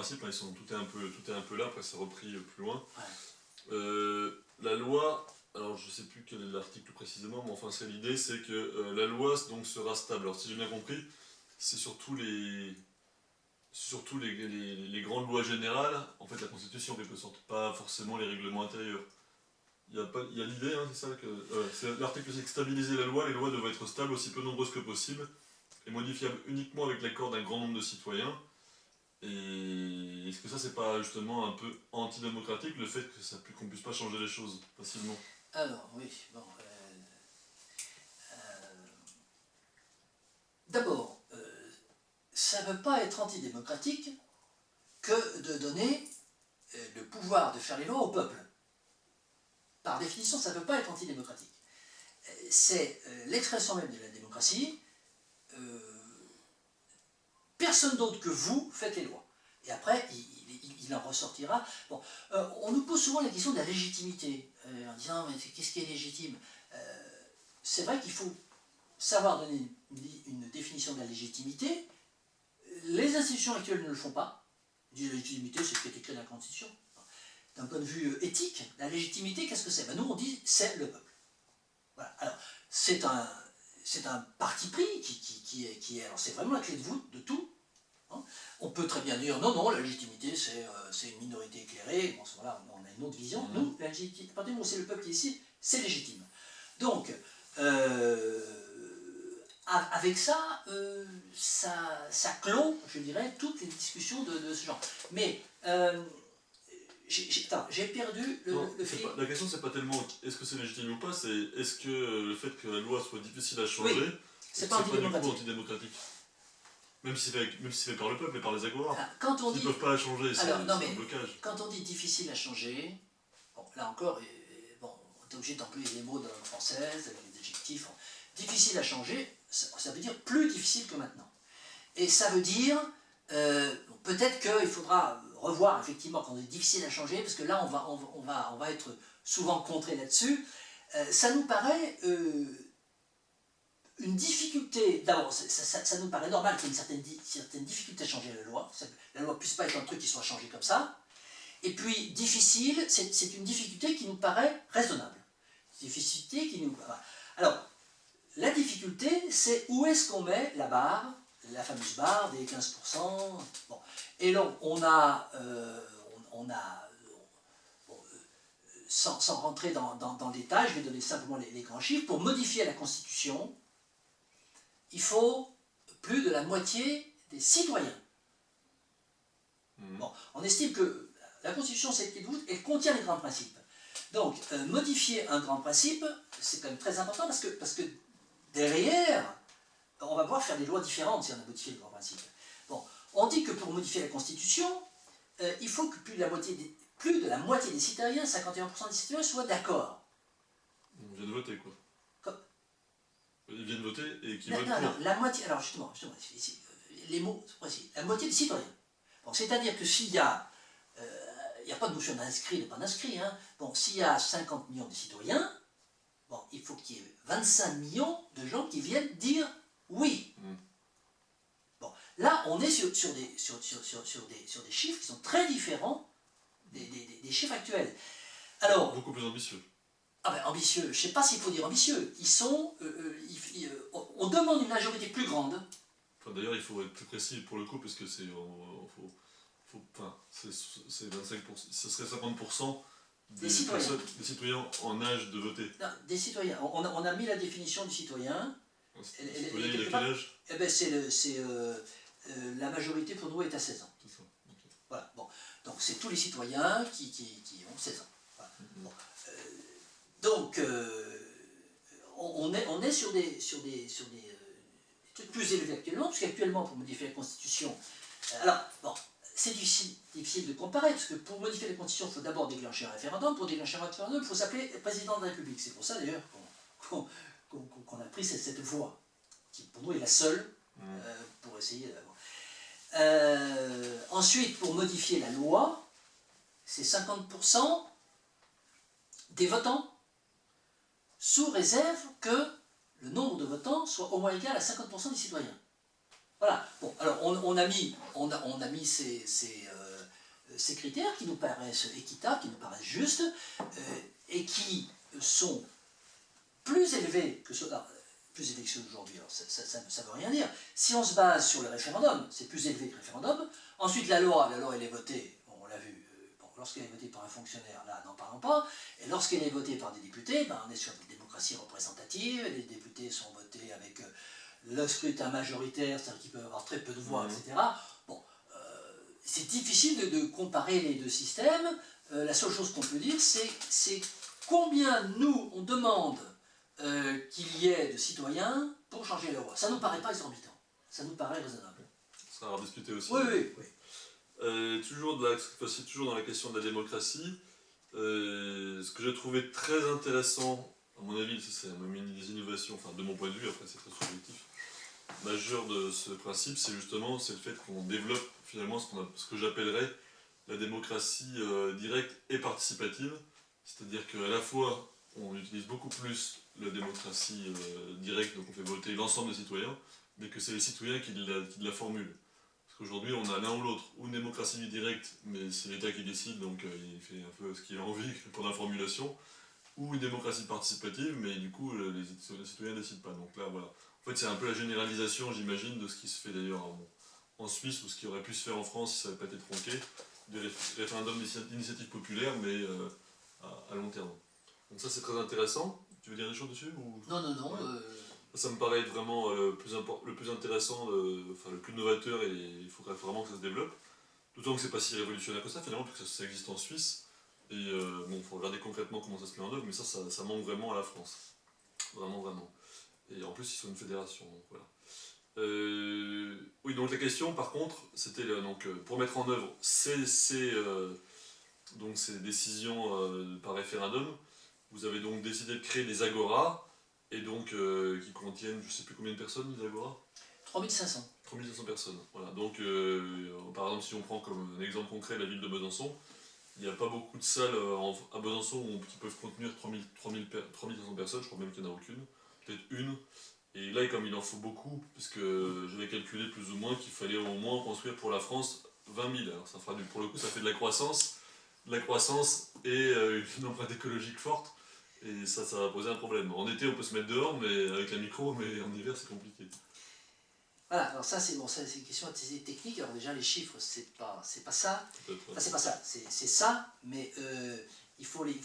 principes, hein, tout est un peu là, après c'est repris plus loin. Ouais. La loi, alors je sais plus quel est l'article précisément, mais enfin c'est l'idée, c'est que la loi donc sera stable. Alors si j'ai bien compris, c'est surtout les grandes lois générales, en fait la Constitution en quelque sorte, pas forcément les règlements intérieurs. Il y a l'idée, hein, c'est ça que... l'article c'est que stabiliser la loi, les lois doivent être stables, aussi peu nombreuses que possible, et modifiables uniquement avec l'accord d'un grand nombre de citoyens. Et est-ce que ça c'est pas justement un peu antidémocratique, le fait qu'on puisse pas changer les choses facilement? Alors, oui, bon... D'abord, ça ne veut pas être antidémocratique que de donner le pouvoir de faire les lois au peuple. Par définition, ça ne peut pas être antidémocratique. C'est l'expression même de la démocratie. Personne d'autre que vous faites les lois. Et après, il en ressortira. Bon, on nous pose souvent la question de la légitimité, en disant, mais qu'est-ce qui est légitime? C'est vrai qu'il faut savoir donner une définition de la légitimité. Les institutions actuelles ne le font pas. La légitimité, c'est ce qui est écrit dans la Constitution. D'un point de vue éthique, la légitimité, qu'est-ce que c'est? Ben nous, on dit, c'est le peuple. Voilà. Alors, c'est un parti pris qui est... Alors, c'est vraiment la clé de voûte de tout. Hein. On peut très bien dire, non, la légitimité, c'est une minorité éclairée. Bon, voilà, on a une autre vision. Nous, la légitimité, à partir du moment où c'est le peuple qui est ici, c'est légitime. Donc, avec ça, ça clôt, je dirais, toutes les discussions de ce genre. Mais... j'ai perdu le fil. La question c'est pas tellement est-ce que c'est légitime ou pas, c'est est-ce que le fait que la loi soit difficile à changer, oui, c'est pas du coup antidémocratique. Même si c'est fait par le peuple et par les agoras. S'ils ne peuvent pas la changer, c'est un blocage. Quand on dit difficile à changer, bon, là encore, bon, on est obligé d'employer les mots de la langue française, avec les adjectifs. Difficile à changer, ça veut dire plus difficile que maintenant. Et ça veut dire, peut-être qu'il faudra revoir effectivement quand on dit difficile à changer, parce que là on va être souvent contré là-dessus. Ça nous paraît une difficulté. D'abord, ça nous paraît normal qu'il y ait une certaine difficulté à changer la loi. La loi ne puisse pas être un truc qui soit changé comme ça. Et puis difficile, c'est une difficulté qui nous paraît raisonnable. Difficulté qui nous... Alors, la difficulté, c'est où est-ce qu'on met la barre, la fameuse barre des 15%. Bon. Et donc, sans rentrer dans le détail, je vais donner simplement les grands chiffres. Pour modifier la Constitution, il faut plus de la moitié des citoyens. Bon, on estime que la Constitution, c'est clé de voûte, elle contient les grands principes. Donc, modifier un grand principe, c'est quand même très important parce que derrière, on va pouvoir faire des lois différentes si on a modifié le grand principe. Bon, on dit que pour modifier la Constitution, il faut que plus de la moitié des citoyens, 51% des citoyens, soient d'accord. Ils viennent voter, quoi. Ils viennent voter et qui votent pour. Non, la moitié, alors justement les mots sont précis. La moitié des citoyens. Bon, c'est-à-dire que s'il y a, il n'y a pas de notion d'inscrit et pas d'inscrit, hein. Bon, s'il y a 50 millions de citoyens, bon, il faut qu'il y ait 25 millions de gens qui viennent dire oui. Bon, là, on est sur des chiffres qui sont très différents des chiffres actuels. Alors, beaucoup plus ambitieux. Ah ben ambitieux, je ne sais pas s'il faut dire ambitieux. Ils sont, on demande une majorité plus grande. Enfin, d'ailleurs, il faut être plus précis pour le coup, parce que c'est 25%, ce serait 50% des citoyens en âge de voter. Non, des citoyens. On a mis la définition du citoyen. Citoyen, il a quel âge? Eh ben la majorité pour nous est à 16 ans. C'est ça. Okay. Voilà. Bon. Donc c'est tous les citoyens qui ont 16 ans. Voilà. Bon. Donc on est sur des trucs plus élevés actuellement, puisqu'actuellement pour modifier la Constitution, alors bon, c'est difficile de comparer, parce que pour modifier la Constitution, il faut d'abord déclencher un référendum. Pour déclencher un référendum, il faut s'appeler président de la République. C'est pour ça d'ailleurs qu'on a pris cette voie, qui pour nous est la seule pour essayer d'avoir. Ensuite, pour modifier la loi, c'est 50% des votants, sous réserve que le nombre de votants soit au moins égal à 50% des citoyens. Voilà. Bon, alors on a mis ces ces critères qui nous paraissent équitables, qui nous paraissent justes, et qui sont plus élevés que ceux d'aujourd'hui. Alors ça ne veut rien dire. Si on se base sur le référendum, c'est plus élevé que le référendum. Ensuite, la loi elle est votée, bon, on l'a vu, lorsqu'elle est votée par un fonctionnaire, là, n'en parlons pas. Et lorsqu'elle est votée par des députés, on est sur une démocratie représentative. Les députés sont votés avec le scrutin majoritaire, c'est-à-dire qu'ils peuvent avoir très peu de voix, etc. Bon, c'est difficile de comparer les deux systèmes. La seule chose qu'on peut dire, c'est combien nous, on demande qu'il y ait de citoyens pour changer la loi. Ça ne nous paraît pas exorbitant. Ça nous paraît raisonnable. Ça va discuter aussi. Oui. Toujours dans la question de la démocratie, ce que j'ai trouvé très intéressant, à mon avis, c'est une des innovations, enfin de mon point de vue, après c'est très subjectif, majeure de ce principe, c'est justement le fait qu'on développe finalement ce que j'appellerais la démocratie directe et participative, c'est-à-dire qu'à la fois on utilise beaucoup plus la démocratie directe, donc on fait voter l'ensemble des citoyens, mais que c'est les citoyens qui la formulent. Parce qu'aujourd'hui on a l'un ou l'autre, ou une démocratie directe, mais c'est l'État qui décide, donc il fait un peu ce qu'il a envie pour la formulation, ou une démocratie participative, mais du coup les citoyens ne décident pas. Donc là voilà. En fait c'est un peu la généralisation, j'imagine, de ce qui se fait d'ailleurs en Suisse, ou ce qui aurait pu se faire en France si ça n'avait pas été tronqué, des référendums d'initiative populaire, mais à long terme. Donc ça c'est très intéressant. Tu veux dire des choses dessus ou... Non. Ouais. Ça me paraît vraiment le plus intéressant, le plus novateur, et il faudrait vraiment que ça se développe. D'autant que c'est pas si révolutionnaire que ça finalement, puisque ça existe en Suisse. Et il faut regarder concrètement comment ça se met en œuvre, mais ça manque vraiment à la France. Vraiment. Et en plus ils sont une fédération, donc voilà. Oui, donc la question par contre, c'était pour mettre en œuvre ces décisions par référendum, vous avez donc décidé de créer des agoras, et donc qui contiennent, je ne sais plus combien de personnes, les agoras ? 3500. 3500 personnes, voilà. Donc par exemple, si on prend comme un exemple concret la ville de Besançon, il n'y a pas beaucoup de salles à Besançon qui peuvent contenir 3500 personnes, je crois même qu'il n'y en a aucune, peut-être une. Et là, comme il en faut beaucoup, puisque j'avais calculé plus ou moins qu'il fallait au moins construire pour la France 20 000. Alors ça fera pour le coup, ça fait de la croissance et une empreinte écologique forte. Et ça va poser un problème. En été, on peut se mettre dehors, mais avec un micro, mais en hiver, c'est compliqué. Voilà, alors ça c'est une question assez technique. Alors déjà les chiffres, c'est pas ça. Enfin, c'est pas ça, c'est ça, mais il faut les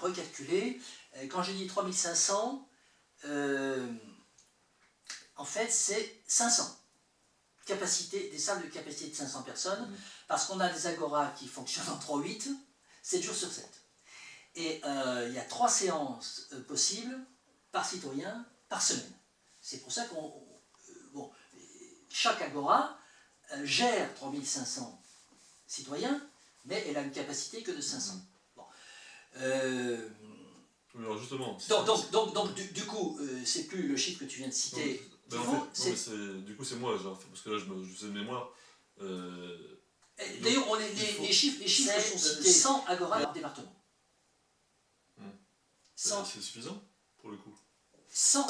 recalculer. Quand j'ai dit 3500, en fait c'est 500. Des salles de capacité de 500 personnes, parce qu'on a des agoras qui fonctionnent en 3-8, 7 jours sur 7. Et il y a 3 séances possibles par citoyen par semaine. C'est pour ça chaque agora gère 3500 citoyens, mais elle a une capacité que de 500. Bon. Alors justement... Donc du coup, c'est plus le chiffre que tu viens de citer. Du coup, c'est moi, parce que là, je faisais de mémoire. D'ailleurs, les chiffres sont cités 100 agora par département. C'est suffisant, pour le coup. 100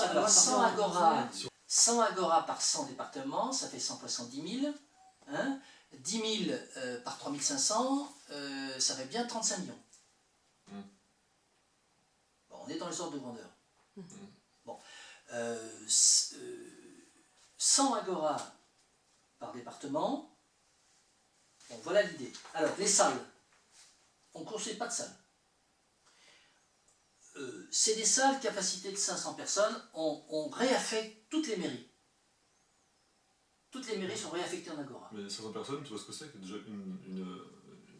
agora par 100 départements, ça fait 170 000. Hein, 10 000 par 3500, ça fait bien 35 millions. Bon, on est dans les ordres de grandeur. Bon, 100 agora par département, bon, voilà l'idée. Alors, les salles, on ne construit pas de salles. C'est des salles, capacité de 500 personnes, on réaffecte toutes les mairies. Toutes les mairies sont réaffectées en agora. Mais 500 personnes, tu vois ce que c'est?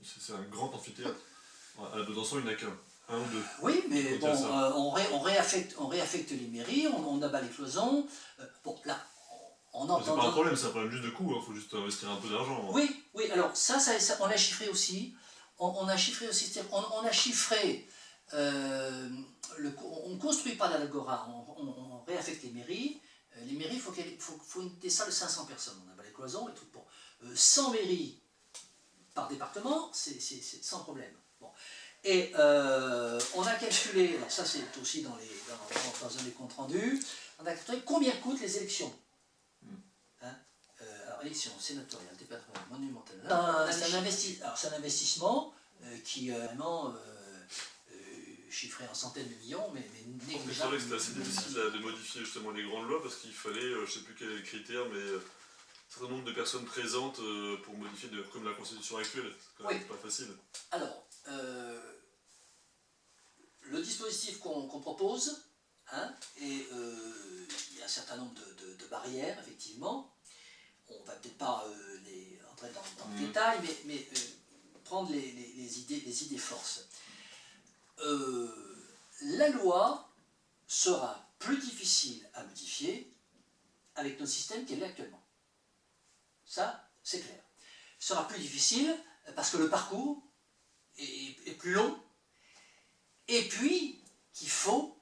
C'est un grand amphithéâtre. À Besançon, il n'y en a qu'un. Un ou deux. Oui, mais bon, on réaffecte les mairies, on abat les cloisons. Bon, là, on entend... C'est pas un problème, c'est un problème juste de coût, il faut juste investir un peu d'argent. Oui, alors ça, on l'a chiffré aussi. On a chiffré aussi, on a chiffré... on ne construit pas l'agora, on réaffecte les mairies. Les mairies, il faut des salles de 500 personnes. On abat les cloisons et tout. Bon. 100 mairies par département, c'est sans problème. Bon. Et on a calculé, alors ça c'est aussi dans un des comptes rendus, on a calculé combien coûtent les élections. Hein, alors alors, élection sénatoriale, départementale, monumentale. C'est un investissement qui est vraiment chiffré en centaines de millions, mais négligeable. C'est vrai que c'était assez difficile de modifier justement les grandes lois parce qu'il fallait, je ne sais plus quel est le critère, mais un certain nombre de personnes présentes pour modifier, comme la constitution actuelle. C'est quand même pas facile. Alors, le dispositif qu'on propose, hein, et il y a un certain nombre de barrières, effectivement. On ne va peut-être pas entrer dans le détail, mais prendre les idées forces. La loi sera plus difficile à modifier avec notre système qu'elle est actuellement. Ça, c'est clair. Sera plus difficile parce que le parcours est plus long, et puis qu'il faut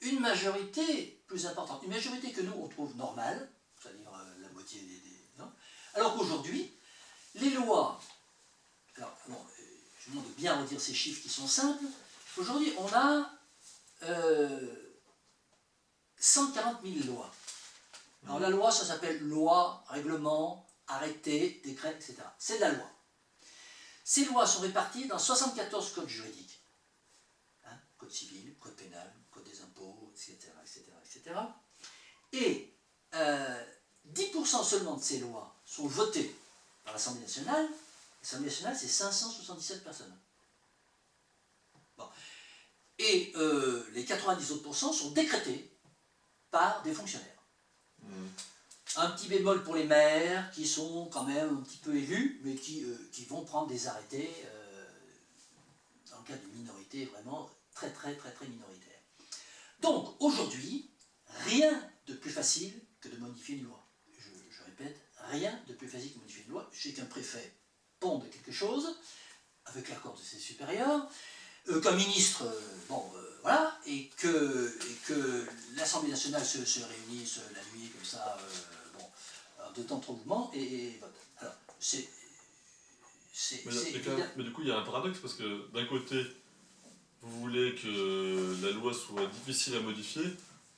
une majorité plus importante. Une majorité que nous, on trouve normale, c'est-à-dire la moitié des... Non, alors qu'aujourd'hui, les lois... Alors, bon, je vous demande de bien redire ces chiffres qui sont simples. Aujourd'hui, on a 140 000 lois. Alors la loi, ça s'appelle loi, règlement, arrêté, décret, etc. C'est de la loi. Ces lois sont réparties dans 74 codes juridiques. Hein, code civil, code pénal, code des impôts, etc. Et 10% seulement de ces lois sont votées par l'Assemblée nationale. L'Assemblée nationale, c'est 577 personnes. Bon. Et les 90 autres pourcents sont décrétés par des fonctionnaires. Un petit bémol pour les maires, qui sont quand même un petit peu élus, mais qui vont prendre des arrêtés dans le cas d'une minorité vraiment très minoritaire. Donc, aujourd'hui, rien de plus facile que de modifier une loi. Je répète, rien de plus facile que de modifier une loi. Je sais qu'un préfet ponde quelque chose, avec l'accord de ses supérieurs, qu'un ministre, voilà, et que l'Assemblée nationale se réunisse la nuit, comme ça, de temps trop mouvement, et vote. Alors, mais du coup, il y a un paradoxe, parce que d'un côté, vous voulez que la loi soit difficile à modifier,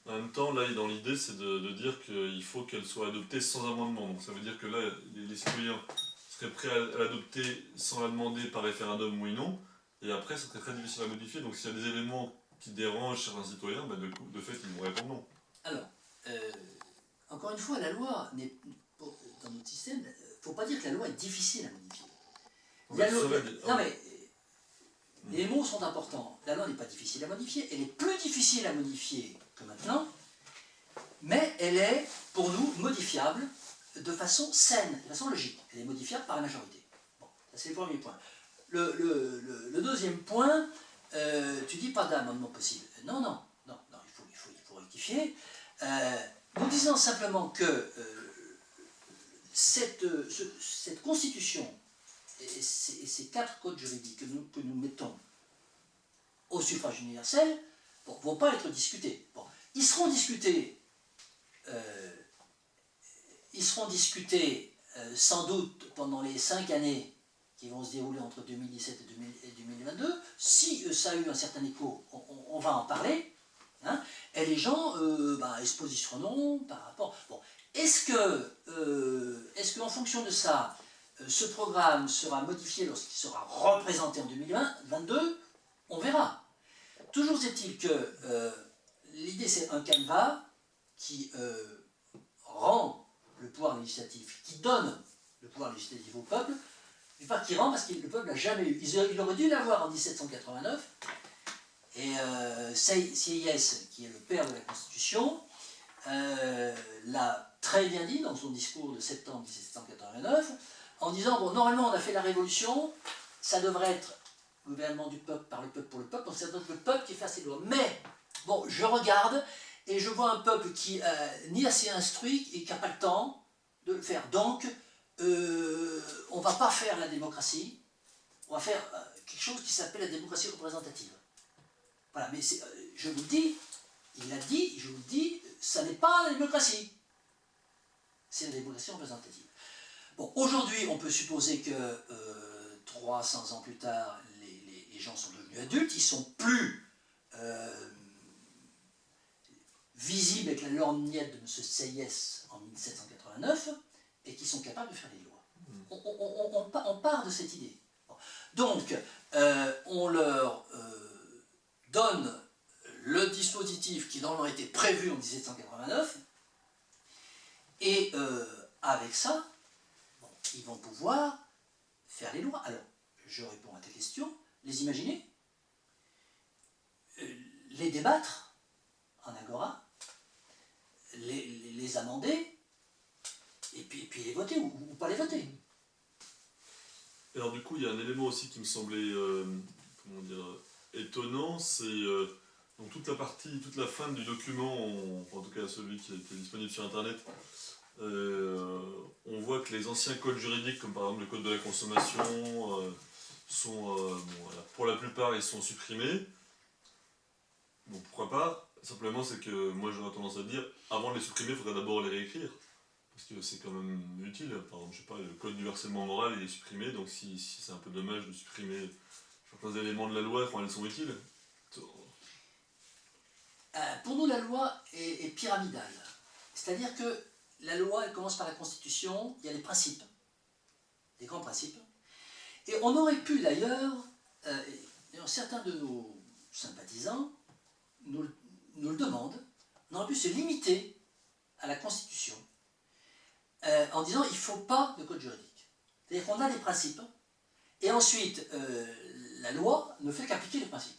en même temps, là, dans l'idée, c'est de dire qu'il faut qu'elle soit adoptée sans amendement. Donc ça veut dire que là, les citoyens seraient prêts à l'adopter sans la demander par référendum, oui, non, et après, ça serait très difficile à modifier. Donc s'il y a des éléments qui dérangent certains citoyens, bah, de fait, ils vont répondre non. Alors, encore une fois, la loi, dans notre système, il ne faut pas dire que la loi est difficile à modifier. Non mais, les mots sont importants. La loi n'est pas difficile à modifier, elle est plus difficile à modifier que maintenant, mais elle est, pour nous, modifiable de façon saine, de façon logique. Elle est modifiable par la majorité. Bon, ça c'est le premier point. Le deuxième point, tu dis pas d'amendement possible. Non, il faut rectifier. Nous disons simplement que cette constitution et ces 4 codes juridiques que nous mettons au suffrage universel ne vont pas être discutés. Bon, ils seront discutés sans doute pendant les 5 années qui vont se dérouler entre 2017 et 2022. Si ça a eu un certain écho, on va en parler. Hein, et les gens ils se positionneront par rapport... Bon, est-ce qu'en fonction de ça, ce programme sera modifié lorsqu'il sera représenté en 2022? On verra. Toujours est-il que l'idée, c'est un canevas qui rend le pouvoir législatif, qui donne le pouvoir législatif au peuple, mais pas qui rend parce que le peuple l'a jamais eu. Il aurait dû l'avoir en 1789, et Sieyès, qui est le père de la Constitution, l'a très bien dit dans son discours de septembre 1789, en disant, bon, normalement on a fait la révolution, ça devrait être gouvernement du peuple, par le peuple, pour le peuple, donc c'est donc le peuple qui fasse ses lois. Mais, bon, je regarde, et je vois un peuple qui n'est assez instruit et qui n'a pas le temps de le faire. Donc, on ne va pas faire la démocratie, on va faire quelque chose qui s'appelle la démocratie représentative. Voilà, mais je vous le dis, il l'a dit, je vous le dis, ça n'est pas la démocratie. C'est la démocratie représentative. Bon, aujourd'hui, on peut supposer que 300 ans plus tard, les gens sont devenus adultes, ils sont plus visibles avec la lorgnette de M. Sieyès en 1789. 1989 et qui sont capables de faire les lois. On part de cette idée. Bon. Donc, on leur donne le dispositif qui normalement était prévu en 1789, et avec ça, bon, ils vont pouvoir faire les lois. Alors, je réponds à ta question, les imaginer, les débattre en agora, les amender, et puis les voter ou pas les voter. Et alors du coup, il y a un élément aussi qui me semblait comment dire, étonnant, c'est donc toute la fin du document, en tout cas celui qui était disponible sur Internet, on voit que les anciens codes juridiques, comme par exemple le code de la consommation, sont, pour la plupart, ils sont supprimés. Bon, pourquoi pas? Simplement, c'est que moi j'aurais tendance à dire, avant de les supprimer, il faudrait d'abord les réécrire. Parce que c'est quand même utile. Par exemple, je sais pas, le code du harcèlement moral il est supprimé, donc si c'est un peu dommage de supprimer certains éléments de la loi quand elles sont utiles. Pour nous, la loi est pyramidale. C'est-à-dire que la loi, elle commence par la Constitution, il y a les principes, les grands principes. Et on aurait pu d'ailleurs, certains de nos sympathisants nous le demandent, on aurait pu se limiter à la Constitution en disant il ne faut pas de code juridique. C'est-à-dire qu'on a des principes, et ensuite la loi ne fait qu'appliquer les principes.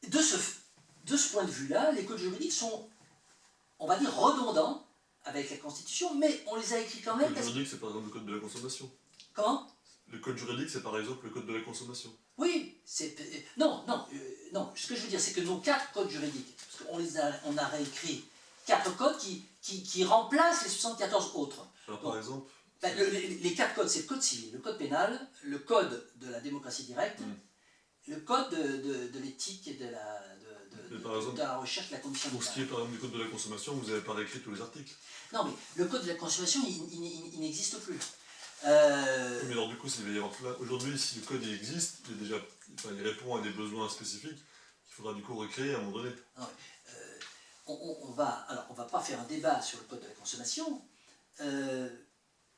De ce point de vue-là, les codes juridiques sont, on va dire, redondants avec la Constitution, mais on les a écrits quand même. Le code juridique, c'est par exemple le code de la consommation. Comment? Le code juridique, c'est par exemple le code de la consommation. Oui, c'est... Non, ce que je veux dire, c'est que nos 4 codes juridiques, parce qu'on a réécrit 4 codes qui remplacent les 74 autres. Alors par exemple... les 4 codes, c'est le code civil, le code pénal, le code de la démocratie directe, le code de l'éthique et de la recherche de la condition de Pour ce qui est par exemple du code de la consommation, vous n'avez pas réécrit tous les articles. Non, mais le code de la consommation, il n'existe plus. Mais alors du coup, aujourd'hui, si le code il existe, il répond à des besoins spécifiques, il faudra du coup recréer à un moment donné. Non, on va pas faire un débat sur le code de la consommation.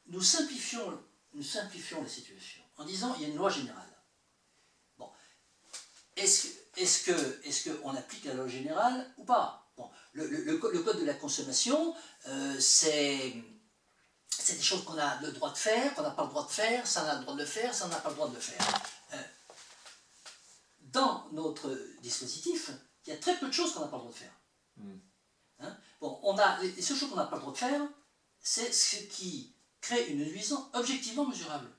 Nous simplifions la situation en disant il y a une loi générale. Bon, est-ce qu'on applique la loi générale ou pas? Bon, le code de la consommation, c'est des choses qu'on a le droit de faire, qu'on n'a pas le droit de faire, ça on a le droit de le faire, ça on n'a pas le droit de le faire. Dans notre dispositif, il y a très peu de choses qu'on n'a pas le droit de faire. Hein? Bon, les seules choses qu'on n'a pas le droit de faire, c'est ce qui crée une nuisance objectivement mesurable.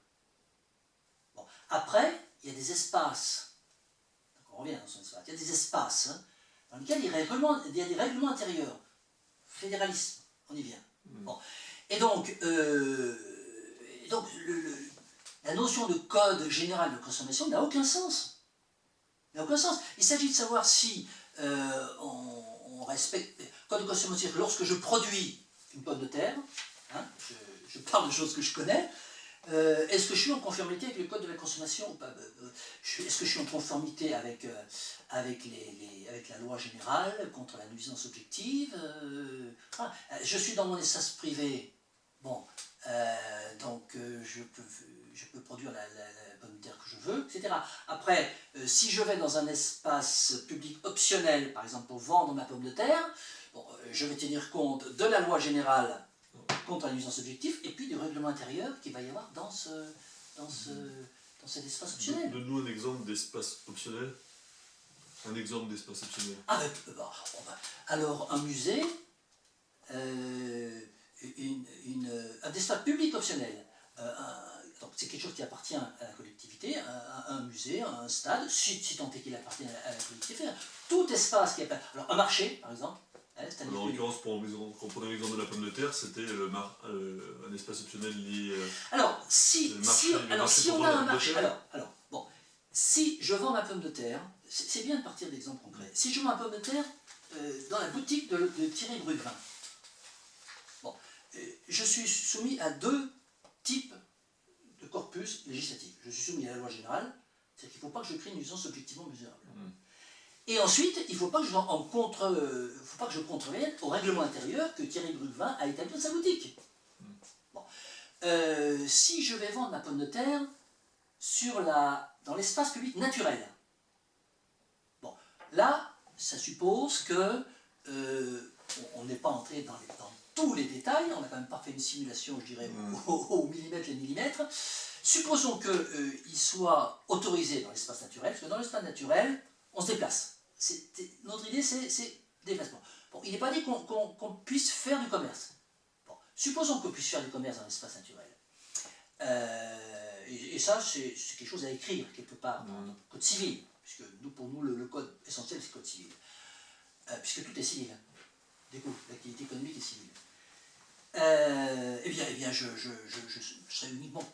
Bon, après, il y a des espaces, on revient dans son espace, il y a des espaces dans lesquels il y a des règlements intérieurs. Fédéralisme, on y vient. Bon. Et donc, la notion de code général de consommation n'a aucun sens. N'a aucun sens. Il s'agit de savoir si on respecte le code de consommation. Lorsque je produis une pomme de terre, hein, je parle de choses que je connais, est-ce que je suis en conformité avec le code de la consommation ou pas? Est-ce que je suis en conformité avec la loi générale contre la nuisance objective? Je suis dans mon espace privé, bon, donc je peux produire la pomme de terre que je veux, etc. Après, si je vais dans un espace public optionnel, par exemple pour vendre ma pomme de terre, bon, je vais tenir compte de la loi générale contre la nuisance objective, et puis du règlement intérieur qu'il va y avoir dans cet espace optionnel. Donne-nous un exemple d'espace optionnel. Un exemple d'espace optionnel. Alors, un musée, un espace public optionnel. Donc c'est quelque chose qui appartient à la collectivité, un musée, un stade, si tant est qu'il appartient à la collectivité. Tout espace qui appartient... Alors, un marché, par exemple. En l'occurrence, quand on prenait l'exemple de la pomme de terre, c'était un espace optionnel lié. Si on a un marché, si je vends ma pomme de terre, c'est bien de partir d'exemples concrets. Si je vends ma pomme de terre dans la boutique de Thierry Brugvin, bon, je suis soumis à 2 types de corpus législatifs. Je suis soumis à la loi générale, c'est-à-dire qu'il ne faut pas que je crée une nuisance objectivement mesurable. Et ensuite, il ne faut pas que faut pas que je contrevienne au règlement intérieur que Thierry Brugvin a établi dans sa boutique. Bon. Si je vais vendre ma pomme de terre dans l'espace public naturel, bon, là, ça suppose que on n'est pas entré dans tous les détails, on n'a quand même pas fait une simulation, je dirais, au millimètre les millimètres. Supposons qu'il soit autorisé dans l'espace naturel, parce que dans l'espace naturel, on se déplace. Notre idée, c'est déplacement. Bon, il n'est pas dit qu'on puisse faire du commerce. Bon, supposons qu'on puisse faire du commerce dans l'espace naturel. Et ça, c'est quelque chose à écrire quelque part dans le code civil, puisque pour nous, le code essentiel, c'est le code civil. Puisque tout est civil. Du coup, l'activité économique est civile. Eh bien, je serais uniquement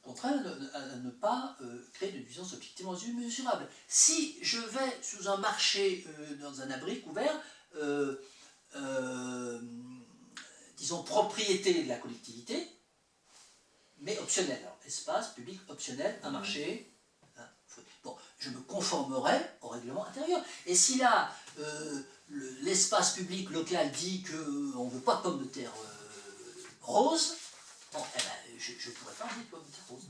contraint à ne pas créer de nuisance objectivement mesurable. Si je vais sous un marché, dans un abri couvert, disons propriété de la collectivité, mais optionnel. Alors, espace public optionnel, un marché. Bon, je me conformerai au règlement intérieur. Et si là, l'espace public local dit qu'on ne veut pas de pommes de terre roses, bon, eh ben, je ne pourrais pas enlever de pommes de terre roses.